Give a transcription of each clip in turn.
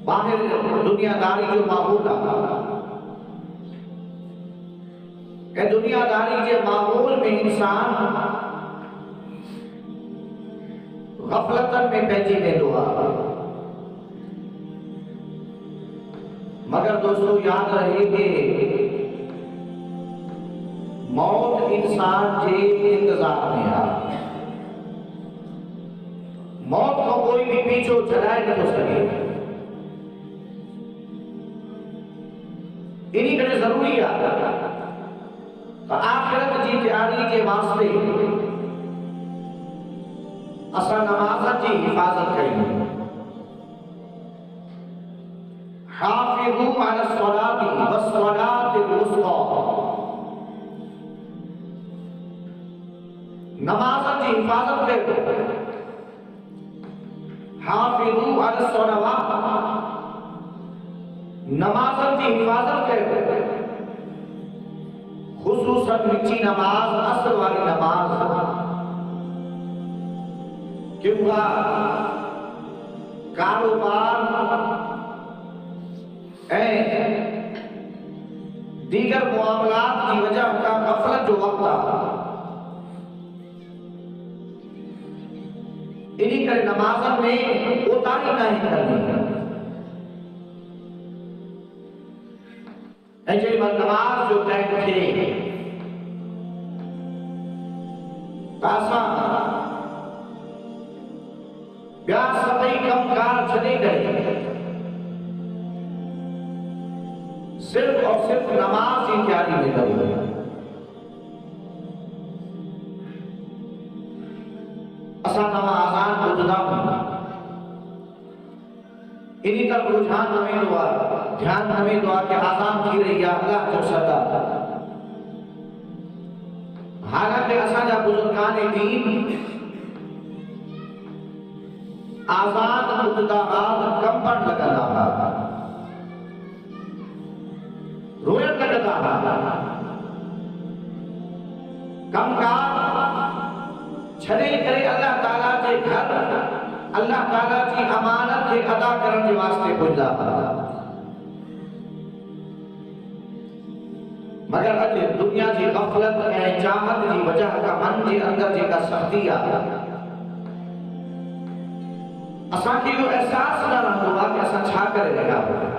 बाहर दुनियादारी जो माहौल है, दुनियादारी के माहौल में इंसान गफलतन में पहुंची वेंदो आहे। मगर दोस्तों याद रहे कि मौत इंसान के इंतजार में आहे। मौत को कोई भी पीछो छड़ाए न तो सके। इन्हीं करे जरूरी है आखिरत की तैयारी के वास्ते असा नमाज की हिफाजत करें। हाफिज़ू अला स्वलाति वस्सलातिल वुस्ता, नमाज की हिफाजत करें। हाफिज़ू अला स्वलात, नमाज की हिफाजत करें। खुसूसन मिठी नमाज, असर वाली नमाज, क्योंकि कारोबार दीगर मुआमलात की वजह का गफलत जो वक्त था, इन्हीं करे नमाज में कोताही नहीं करनी। नमाज जो टाइम थे तासा ब्याह सभई कमकार छॾे करे सिर्फ और सिर्फ नमाज की तैयारी में लगे। असा नवा आज़ान ॿुधंदा इन्हीं तरफ रुझान न वेंदो आहे, ध्यान न वेंदो आहे कि आज़ान थी रही आहे, अल्लाह जो सदा। हालांकि असांजा बुजुर्गान दीन आज़ान ॿुधंदा हुआ कंपन लॻंदा हुआ, रोयण लॻंदा हुआ। कमकार छॾे करे अल्लाह ताला जे घर, अल्लाह ताला की अमानत के अदा करने के वास्ते पुजदा। मगर अज दुनिया की गफलत ए चाहत की वजह का मन के अंदर जेका सख्ती आ, असा के यो एहसास न रहंदो आ कि असा छा करे रहिया आहियूं।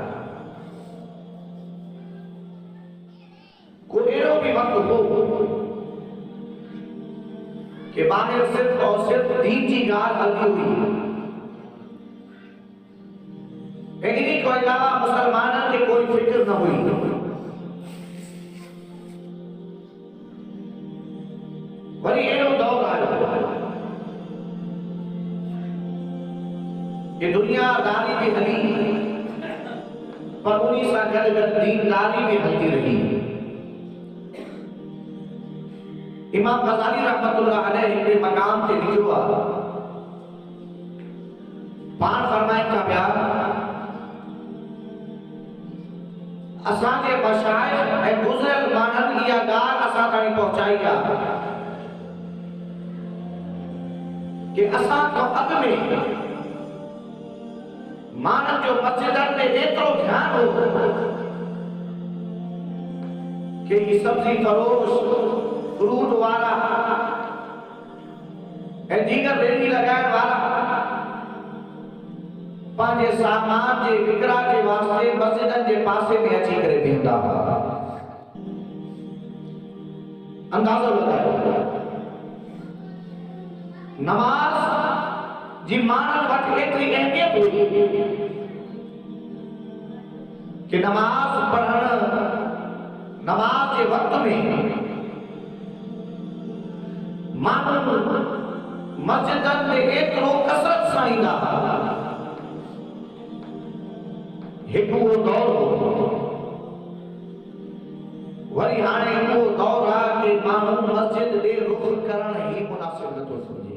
कोई अहिड़ो भी वक्त हो कि बाहर सिर्फ और सिर्फ दीन की गाल हल्दी हुई, इन्हीं को अलावा मुसलमानों के कोई फिक्र न हुई। वरी एड़ो दौर आयो कि दुनियादारी भी हली, पर उन्हीं सां गॾु गॾु दीनदारी भी हलती रही। इमाम गज़ाली रहमतुल्लाह अलैह हिकिड़े मकाम ते लिखियो आहे, पाण फरमाइनि था पिया, असांजे मशाइख़ ऐं गुज़िरियल माण्हुनि इहा ॻाल्हि असां ताईं पहुचाई आहे कि असां खां अॻु में माण्हुनि जो मस्जिदनि में एतिरो ध्यानु हो कि ही सब्जी फरोश, फ्रूट वारा ऐं दीगर रेड़ी लगाइण वारा पंहिंजे सामान जे विकिरा जे वास्ते मस्जिदनि जे पासे में अची करे बीहंदा हुआ। अंदाज़ो लगायो, नमाज जी मानव वटि एतिरी अहमियत हुई कि नमाज पढ़ण, नमाज के वक्त में माण्हू मस्जिदनि में एतिरो कसरत सां ईंदा हुआ। हिकु उहो दौर हो, वरी हाणे उहो दौर आहे कि माण्हू मस्जिद ॾे रुख़ करण ई मुनासिब नथो समझे।